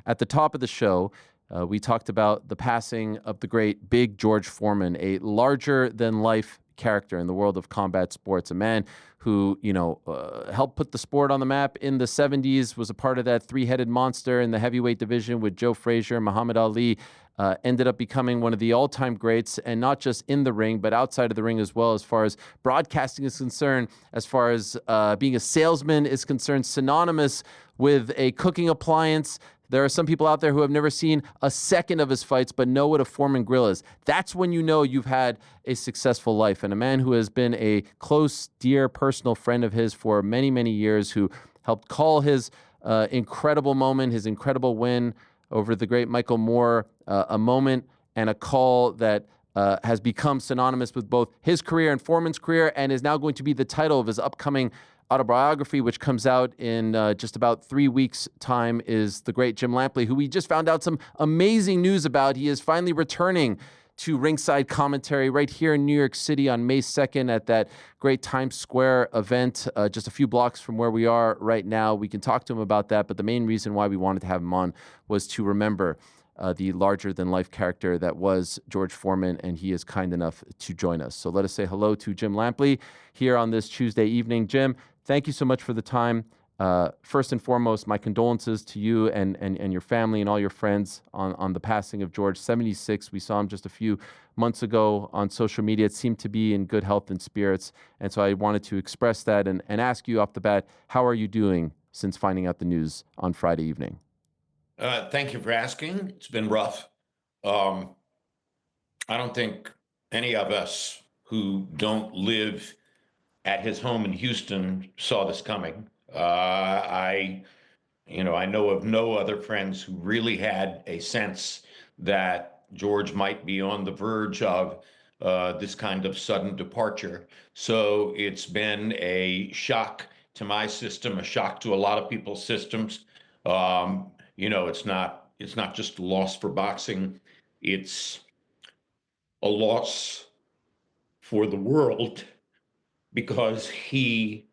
At the top of the show, we talked about the passing of the great Big George Foreman, a larger-than-life character in the world of combat sports, a man who, helped put the sport on the map in the 70s, was a part of that three-headed monster in the heavyweight division with Joe Frazier, Muhammad Ali, ended up becoming one of the all-time greats, and not just in the ring, but outside of the ring as well, as far as broadcasting is concerned, as far as being a salesman is concerned, synonymous with a cooking appliance. There are some people out there who have never seen a second of his fights, but know what a Foreman grill is. That's when you know you've had a successful life. And a man who has been a close, dear, personal friend of his for many, many years, who helped call his incredible moment, his incredible win over the great Michael Moore, a moment and a call that has become synonymous with both his career and Foreman's career, and is now going to be the title of his upcoming autobiography, which comes out in just about 3 weeks' time, is the great Jim Lampley, who we just found out some amazing news about. He is finally returning to ringside commentary right here in New York City on May 2nd at that great Times Square event, just a few blocks from where we are right now. We can talk to him about that, but the main reason why we wanted to have him on was to remember the larger-than-life character that was George Foreman, and he is kind enough to join us. So let us say hello to Jim Lampley here on this Tuesday evening. Jim, thank you so much for the time. First and foremost, my condolences to you and your family and all your friends on the passing of George, 76. We saw him just a few months ago on social media. It seemed to be in good health and spirits, and so I wanted to express that and ask you off the bat, how are you doing since finding out the news on Friday evening? Thank you for asking. It's been rough. I don't think any of us who don't live at his home in Houston saw this coming. I know of no other friends who really had a sense that George might be on the verge of this kind of sudden departure. So it's been a shock to my system, a shock to a lot of people's systems. It's not just a loss for boxing. It's a loss for the world, because he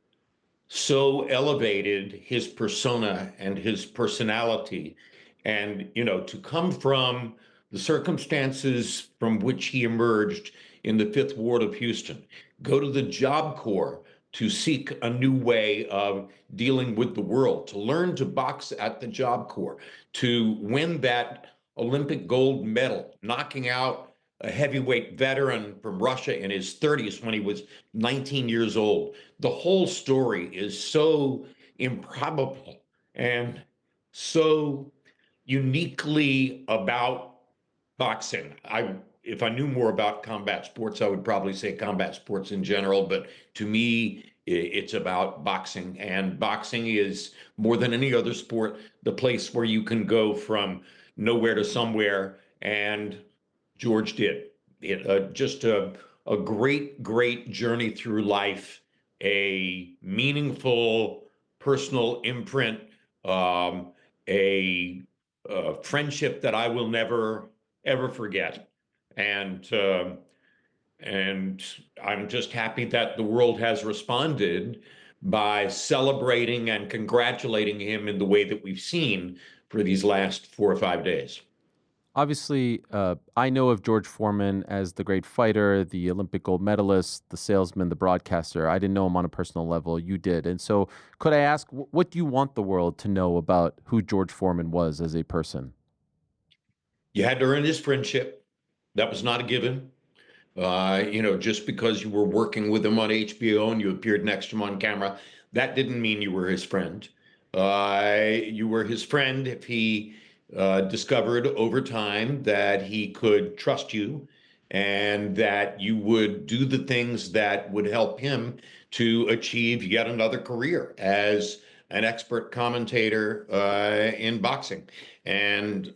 so elevated his persona and his personality. And, to come from the circumstances from which he emerged in the Fifth Ward of Houston, go to the Job Corps to seek a new way of dealing with the world, to learn to box at the Job Corps, to win that Olympic gold medal, knocking out a heavyweight veteran from Russia in his 30s when he was 19 years old. The whole story is so improbable and so uniquely about boxing. If I knew more about combat sports, I would probably say combat sports in general, but to me, it's about boxing. And boxing is, more than any other sport, the place where you can go from nowhere to somewhere, and George did. Just a great, great journey through life, a meaningful personal imprint, a friendship that I will never, ever forget. And I'm just happy that the world has responded by celebrating and congratulating him in the way that we've seen for these last 4 or 5 days. Obviously, I know of George Foreman as the great fighter, the Olympic gold medalist, the salesman, the broadcaster. I didn't know him on a personal level. You did. And so could I ask, what do you want the world to know about who George Foreman was as a person? You had to earn his friendship. That was not a given. Just because you were working with him on HBO and you appeared next to him on camera, that didn't mean you were his friend. You were his friend if he discovered over time that he could trust you and that you would do the things that would help him to achieve yet another career as an expert commentator in boxing. And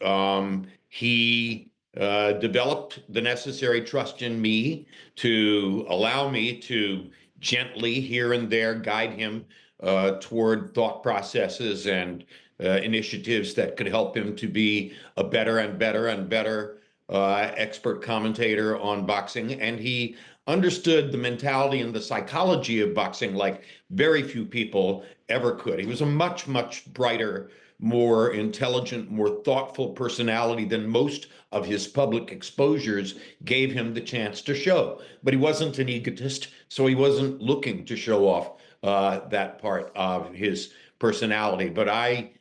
he developed the necessary trust in me to allow me to gently here and there guide him toward thought processes and initiatives that could help him to be a better and better and better expert commentator on boxing. And he understood the mentality and the psychology of boxing like very few people ever could. He was a much, much brighter more intelligent, more thoughtful personality than most of his public exposures gave him the chance to show. But he wasn't an egotist, so he wasn't looking to show off that part of his personality. But I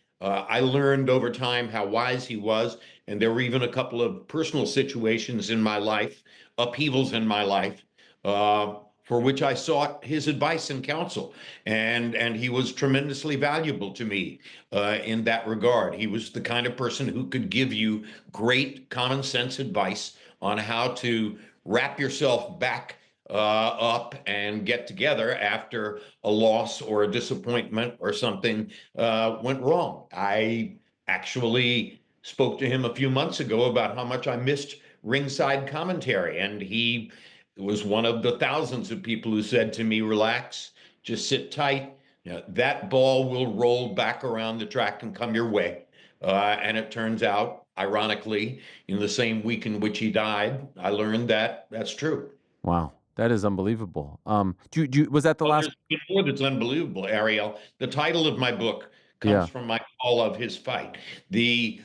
learned over time how wise he was, and there were even a couple of personal situations in my life, upheavals in my life, for which I sought his advice and counsel, and he was tremendously valuable to me in that regard. He was the kind of person who could give you great common sense advice on how to wrap yourself back up and get together after a loss or a disappointment or something went wrong. I actually spoke to him a few months ago about how much I missed ringside commentary, and he was one of the thousands of people who said to me, relax, just sit tight. You know, that ball will roll back around the track and come your way. And it turns out, ironically, in the same week in which he died, I learned that that's true. Wow, that is unbelievable. Was that the Well, last? there's more that's unbelievable, Ariel. The title of my book comes Yeah. from my call of his fight. The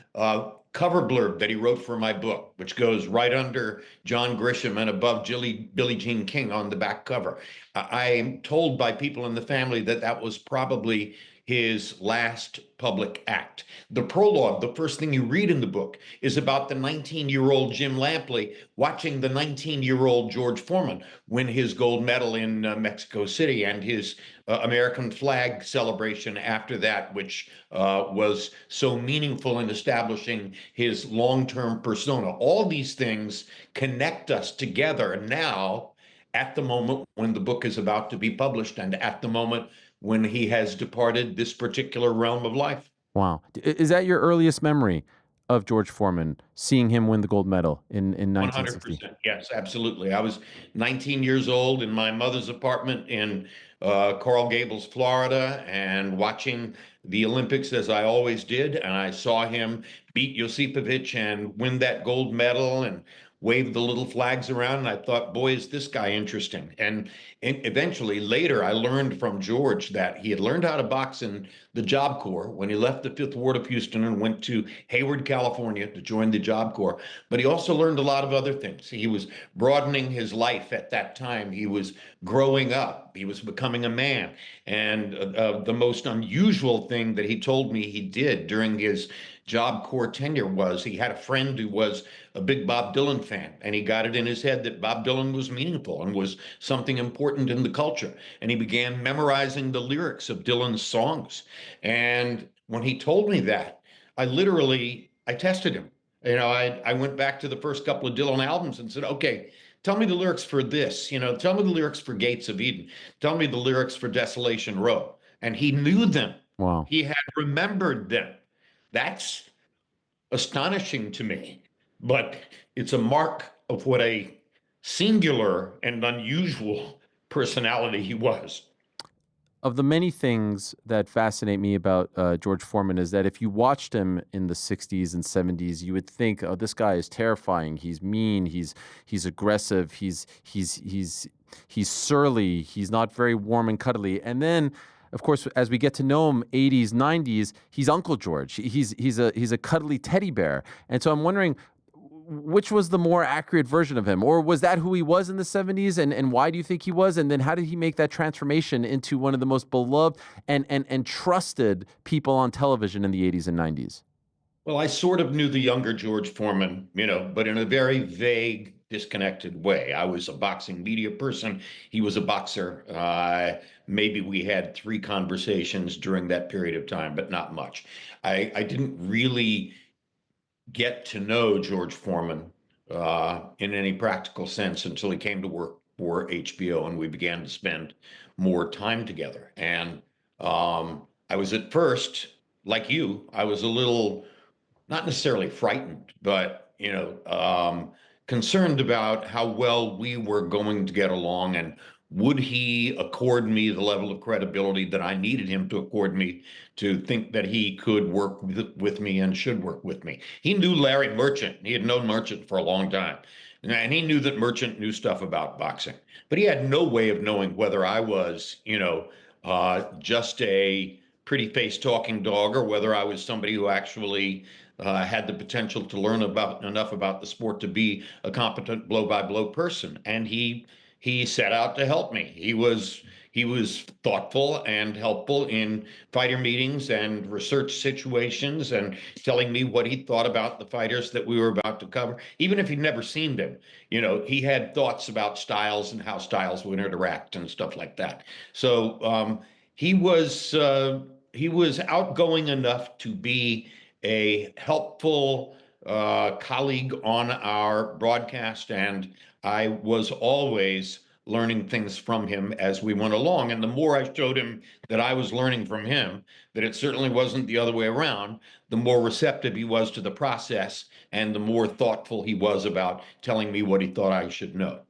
cover blurb that he wrote for my book, which goes right under John Grisham and above Billie Jean King on the back cover. I am told by people in the family that that was probably his last public act. The prologue, the first thing you read in the book, is about the 19-year-old Jim Lampley watching the 19-year-old George Foreman win his gold medal in Mexico City, and his American flag celebration after that, which was so meaningful in establishing his long-term persona. All these things connect us together now at the moment when the book is about to be published and at the moment when he has departed this particular realm of life. Wow. Is that your earliest memory of George Foreman, seeing him win the gold medal in 1960? 100%. Yes, absolutely. I was 19 years old in my mother's apartment in Coral Gables, Florida, and watching the Olympics as I always did. And I saw him beat Josipovic and win that gold medal and wave the little flags around. And I thought, boy, is this guy interesting. And eventually, later, I learned from George that he had learned how to box in the Job Corps when he left the Fifth Ward of Houston and went to Hayward, California to join the Job Corps. But he also learned a lot of other things. He was broadening his life at that time. He was growing up. He was becoming a man. And the most unusual thing that he told me he did during his Job Corps tenure was he had a friend who was a big Bob Dylan fan, and he got it in his head that Bob Dylan was meaningful and was something important in the culture. And he began memorizing the lyrics of Dylan's songs. And when he told me that, I tested him. You know, I went back to the first couple of Dylan albums and said, okay, tell me the lyrics for this, you know, tell me the lyrics for Gates of Eden, tell me the lyrics for Desolation Row. And he knew them. Wow. He had remembered them. That's astonishing to me, but it's a mark of what a singular and unusual personality he was. Of the many things that fascinate me about George Foreman is that if you watched him in the 60s and 70s, you would think, oh, this guy is terrifying. He's mean. He's aggressive. He's surly. He's not very warm and cuddly. And then, of course, as we get to know him, 80s, 90s, he's Uncle George. He's a cuddly teddy bear. And so I'm wondering, which was the more accurate version of him? Or was that who he was in the 70s? And why do you think he was? And then how did he make that transformation into one of the most beloved and trusted people on television in the 80s and 90s? Well, I sort of knew the younger George Foreman, you know, but in a very vague, disconnected way. I was a boxing media person. He was a boxer. Maybe we had 3 conversations during that period of time, but not much. I didn't really get to know George Foreman in any practical sense until he came to work for HBO and we began to spend more time together. And I was at first, like you, I was a little, not necessarily frightened, but, you know, concerned about how well we were going to get along and would he accord me the level of credibility that I needed him to accord me to think that he could work with me and should work with me. He knew Larry Merchant. He had known Merchant for a long time. And he knew that Merchant knew stuff about boxing. But he had no way of knowing whether I was, you know, just a pretty face talking dog or whether I was somebody who actually had the potential to learn about enough about the sport to be a competent blow by blow person. And he set out to help me. He was thoughtful and helpful in fighter meetings and research situations and telling me what he thought about the fighters that we were about to cover. Even if he'd never seen them, he had thoughts about styles and how styles would interact and stuff like that. So he was he was outgoing enough to be a helpful colleague on our broadcast, and I was always learning things from him as we went along. And the more I showed him that I was learning from him, that it certainly wasn't the other way around, the more receptive he was to the process and the more thoughtful he was about telling me what he thought I should know.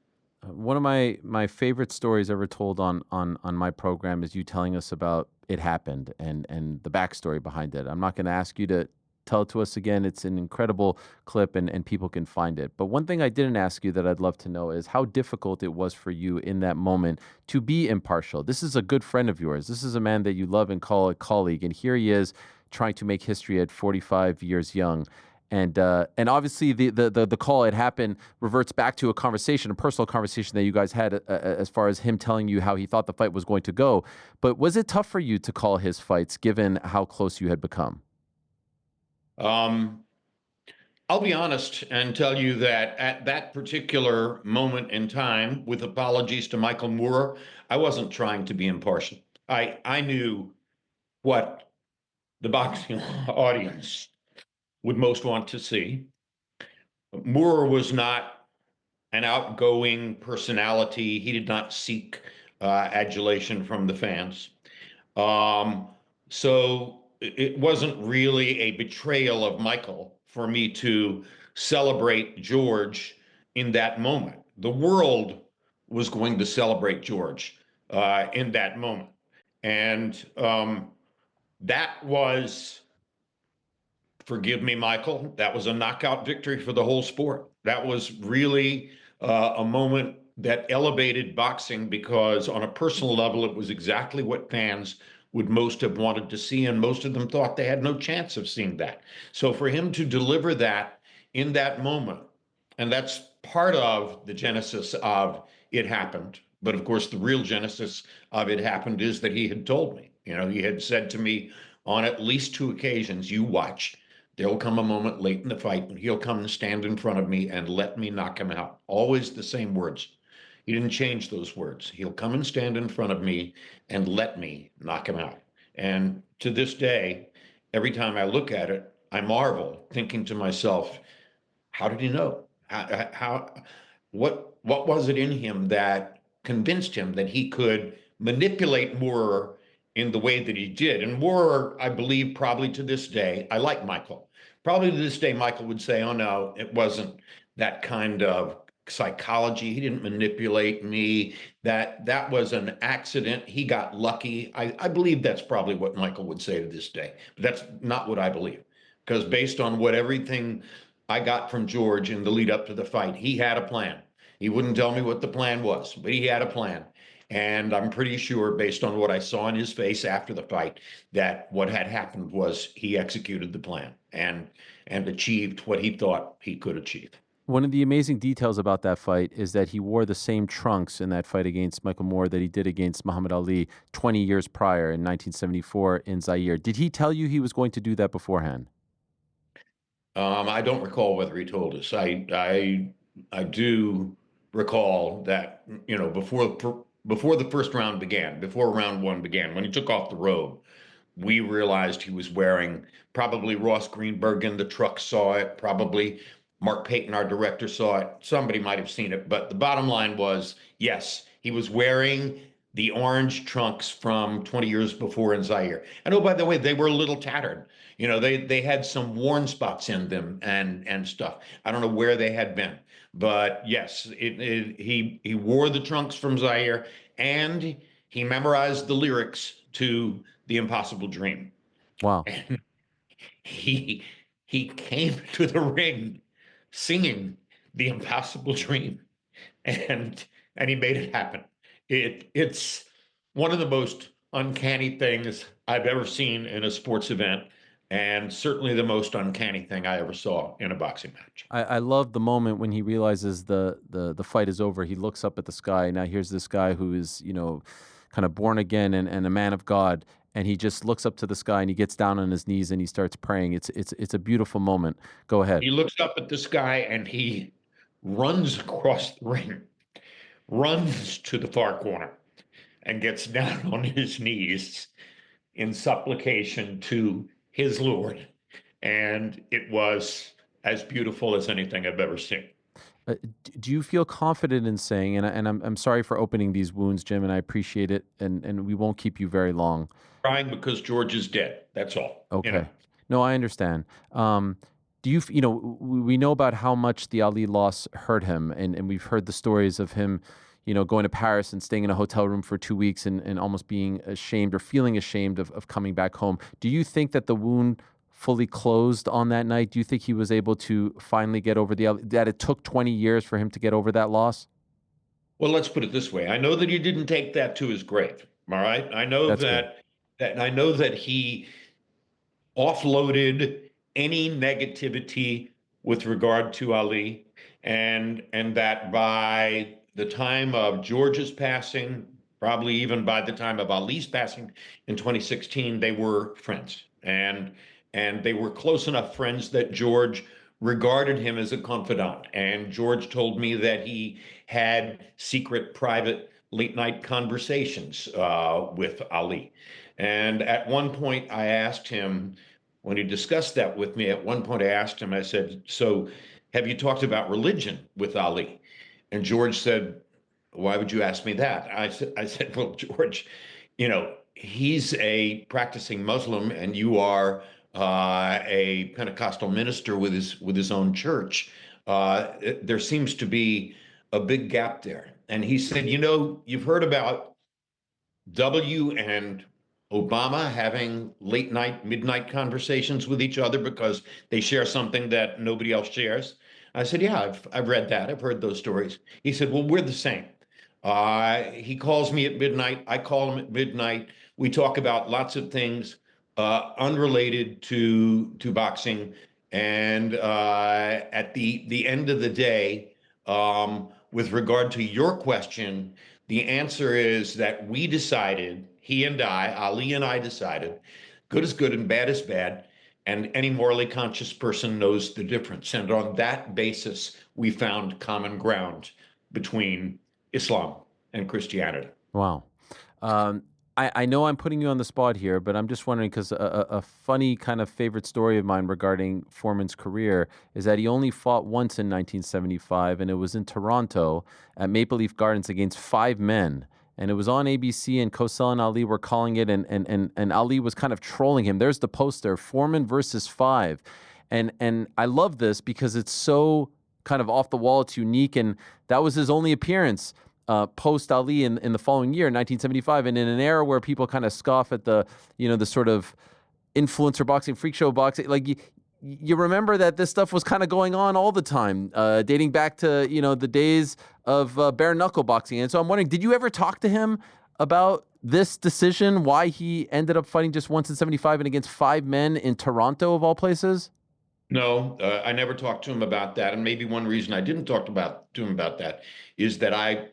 One of my favorite stories ever told on my program is you telling us about It Happened and the backstory behind it. I'm not going to ask you to tell it to us again. It's an incredible clip and people can find it. But one thing I didn't ask you that I'd love to know is how difficult it was for you in that moment to be impartial. This is a good friend of yours. This is a man that you love and call a colleague, and here he is trying to make history at 45 years young. And obviously the call It Happened reverts back to a conversation, a personal conversation that you guys had as far as him telling you how he thought the fight was going to go. But was it tough for you to call his fights given how close you had become? Um, I'll be honest and tell you that at that particular moment in time, with apologies to Michael Moore, I wasn't trying to be impartial. I knew what the boxing audience would most want to see. Moore was not an outgoing personality. He did not seek adulation from the fans. Um, so it wasn't really a betrayal of Michael for me to celebrate George in that moment. The world was going to celebrate George in that moment. And that was, forgive me, Michael, that was a knockout victory for the whole sport. That was really a moment that elevated boxing because, on a personal level, it was exactly what fans would most have wanted to see, and most of them thought they had no chance of seeing that. So for him to deliver that in that moment, and that's part of the genesis of It Happened. But of course, the real genesis of It Happened is that he had told me. He had said to me on at least two occasions, "You watch. There'll come a moment late in the fight when he'll come and stand in front of me and let me knock him out." Always the same words. He didn't change those words. "He'll come and stand in front of me and let me knock him out." And to this day, every time I look at it, I marvel, thinking to myself, how did he know? What was it in him that convinced him that he could manipulate Moore in the way that he did? And Moore, I believe, probably to this day, I like Michael. Probably to this day, Michael would say, "Oh no, it wasn't that kind of psychology. He didn't manipulate me. That was an accident. He got lucky." I believe that's probably what Michael would say to this day. But that's not what I believe. Because based on what everything I got from George in the lead up to the fight, he had a plan. He wouldn't tell me what the plan was, but he had a plan. And I'm pretty sure, based on what I saw in his face after the fight, that what had happened was he executed the plan and achieved what he thought he could achieve. One of the amazing details about that fight is that he wore the same trunks in that fight against Michael Moore that he did against Muhammad Ali 20 years prior in 1974 in Zaire. Did he tell you he was going to do that beforehand? I don't recall whether he told us. I do recall that, before the first round began, before round one began, when he took off the robe, we realized he was wearing, probably Ross Greenberg in the truck saw it, probably Mark Payton, our director, saw it. Somebody might have seen it, but the bottom line was, yes, he was wearing the orange trunks from 20 years before in Zaire. And oh, by the way, they were a little tattered. They had some worn spots in them and stuff. I don't know where they had been, but yes, he wore the trunks from Zaire, and he memorized the lyrics to The Impossible Dream. Wow. And he he came to the ring singing The Impossible Dream, and and he made it happen. It's one of the most uncanny things I've ever seen in a sports event, and certainly the most uncanny thing I ever saw in a boxing match. I love the moment when he realizes the fight is over. He looks up at the sky. Now here's this guy who is, kind of born again and a man of God, and he just looks up to the sky and he gets down on his knees and he starts praying. It's a beautiful moment. Go ahead. He looks up at the sky and he runs across the ring, runs to the far corner, and gets down on his knees in supplication to his Lord. And it was as beautiful as anything I've ever seen. Do you feel confident in saying, and I'm sorry for opening these wounds, Jim, and I appreciate it, and we won't keep you very long. Crying because George is dead. That's all. Okay. No, I understand. Do you, we know about how much the Ali loss hurt him, and we've heard the stories of him, going to Paris and staying in a hotel room for 2 weeks and almost being ashamed or feeling ashamed of coming back home. Do you think that the wound fully closed on that night? Do you think he was able to finally get over that it took 20 years for him to get over that loss? Well, let's put it this way. I know that he didn't take that to his grave. All right. I know That's good. that I know that he offloaded any negativity with regard to Ali, and that by the time of George's passing, probably even by the time of Ali's passing in 2016, they were friends. And they were close enough friends that George regarded him as a confidant. And George told me that he had secret, private, late night conversations with Ali. And at one point, I asked him, when he discussed that with me, at one point I asked him, I said, "So have you talked about religion with Ali?" And George said, "Why would you ask me that?" I said, "Well, George, he's a practicing Muslim and you are a Pentecostal minister with his own church. There seems to be a big gap there." And he said, "You've heard about W and Obama having late night, midnight conversations with each other because they share something that nobody else shares." I said, "Yeah, I've read that. I've heard those stories." He said, "Well, we're the same. He calls me at midnight. I call him at midnight. We talk about lots of things unrelated to boxing. And at the end of the day, with regard to your question, the answer is that we decided, he and I, Ali and I decided, good is good and bad is bad, and any morally conscious person knows the difference. And on that basis, we found common ground between Islam and Christianity." Wow. I know I'm putting you on the spot here, but I'm just wondering because a funny kind of favorite story of mine regarding Foreman's career is that he only fought once in 1975, and it was in Toronto at Maple Leaf Gardens against 5 men. And it was on ABC, and Cosell and Ali were calling it, and Ali was kind of trolling him. There's the poster, Foreman versus 5. And I love this because it's so kind of off the wall, it's unique, and that was his only appearance post Ali in the following year, 1975, and in an era where people kind of scoff at the sort of influencer boxing, freak show boxing, like you remember that this stuff was kind of going on all the time, dating back to the days of bare knuckle boxing. And so I'm wondering, did you ever talk to him about this decision, why he ended up fighting just once in 75 and against 5 men in Toronto of all places? No, I never talked to him about that. And maybe one reason I didn't talk to him about that is that I,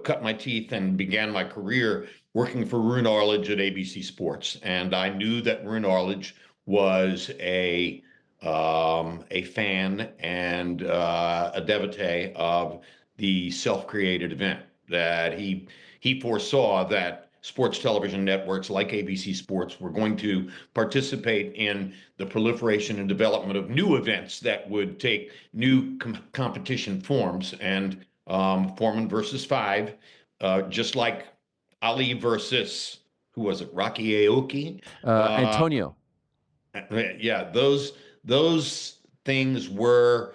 cut my teeth and began my career working for Rune Arledge at ABC Sports. And I knew that Rune Arledge was a fan and a devotee of the self-created event, that he foresaw that sports television networks like ABC Sports were going to participate in the proliferation and development of new events that would take new competition forms. And Foreman versus 5, just like Ali versus, who was it, Rocky Aoki? Antonio. Yeah, those things were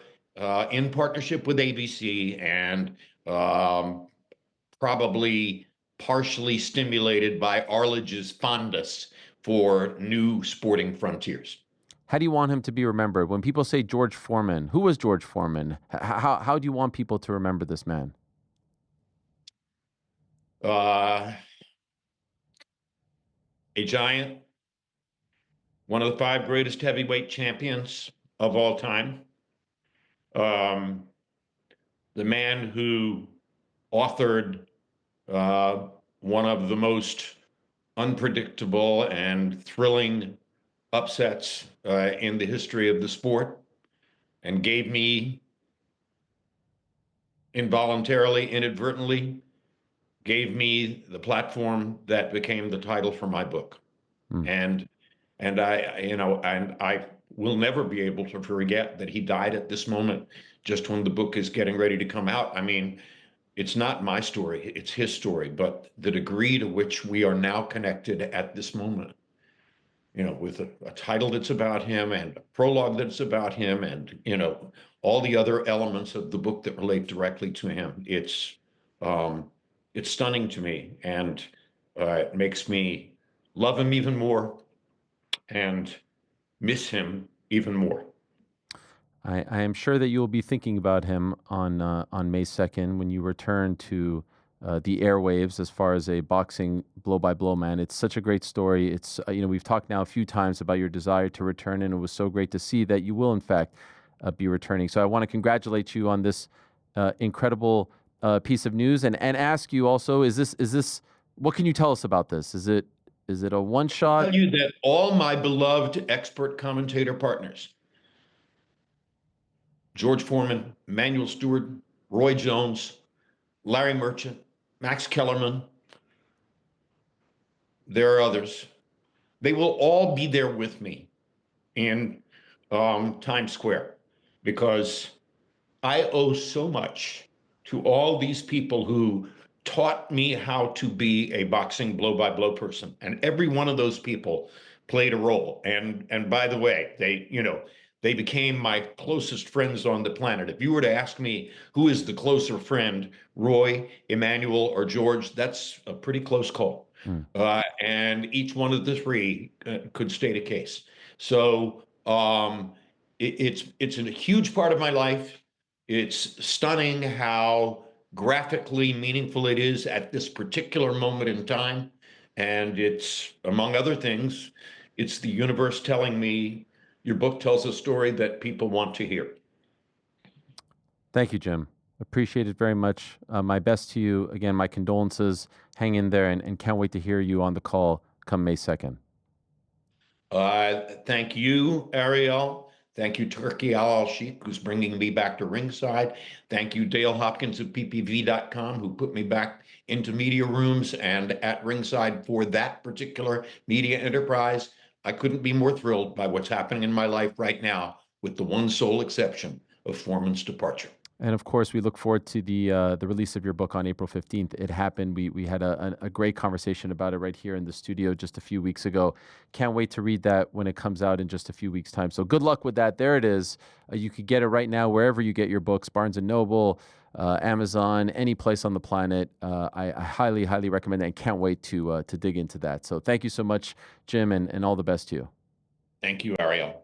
in partnership with ABC and probably partially stimulated by Arledge's fondness for new sporting frontiers. How do you want him to be remembered? When people say George Foreman, who was George Foreman? How do you want people to remember this man? Uh, a giant, one of the 5 greatest heavyweight champions of all time, um, the man who authored one of the most unpredictable and thrilling upsets in the history of the sport, and gave me involuntarily, inadvertently, gave me the platform that became the title for my book. Mm. And I will never be able to forget that he died at this moment, just when the book is getting ready to come out. I mean, it's not my story, it's his story, but the degree to which we are now connected at this moment, with a title that's about him and a prologue that's about him, and, all the other elements of the book that relate directly to him. It's stunning to me, and it makes me love him even more and miss him even more. I am sure that you will be thinking about him on May 2nd when you return to the airwaves as far as a boxing blow-by-blow man. It's such a great story. It's we've talked now a few times about your desire to return, and it was so great to see that you will in fact be returning. So I want to congratulate you on this incredible piece of news, and ask you also: is this what can you tell us about this? Is it a one shot? Tell you that all my beloved expert commentator partners, George Foreman, Emanuel Stewart, Roy Jones, Larry Merchant, Max Kellerman, there are others. They will all be there with me in Times Square, because I owe so much to all these people who taught me how to be a boxing blow-by-blow person, and every one of those people played a role. And by the way, they became my closest friends on the planet. If you were to ask me who is the closer friend, Roy, Emanuel, or George, that's a pretty close call. And each one of the 3 could state a case. So it's a huge part of my life. It's stunning how graphically meaningful it is at this particular moment in time. And it's, among other things, it's the universe telling me your book tells a story that people want to hear. Thank you, Jim. Appreciate it very much. My best to you. Again, my condolences. Hang in there, and can't wait to hear you on the call come May 2nd. Thank you, Ariel. Thank you, Turkey Al-Sheikh, who's bringing me back to ringside. Thank you, Dale Hopkins of ppv.com, who put me back into media rooms and at ringside for that particular media enterprise. I couldn't be more thrilled by what's happening in my life right now, with the one sole exception of Foreman's departure. And of course, we look forward to the release of your book on April 15th. It happened. We had a great conversation about it right here in the studio just a few weeks ago. Can't wait to read that when it comes out in just a few weeks' time. So good luck with that. There it is. You could get it right now wherever you get your books: Barnes & Noble, Amazon, any place on the planet. I highly, highly recommend that, and can't wait to dig into that. So thank you so much, Jim, and all the best to you. Thank you, Ariel.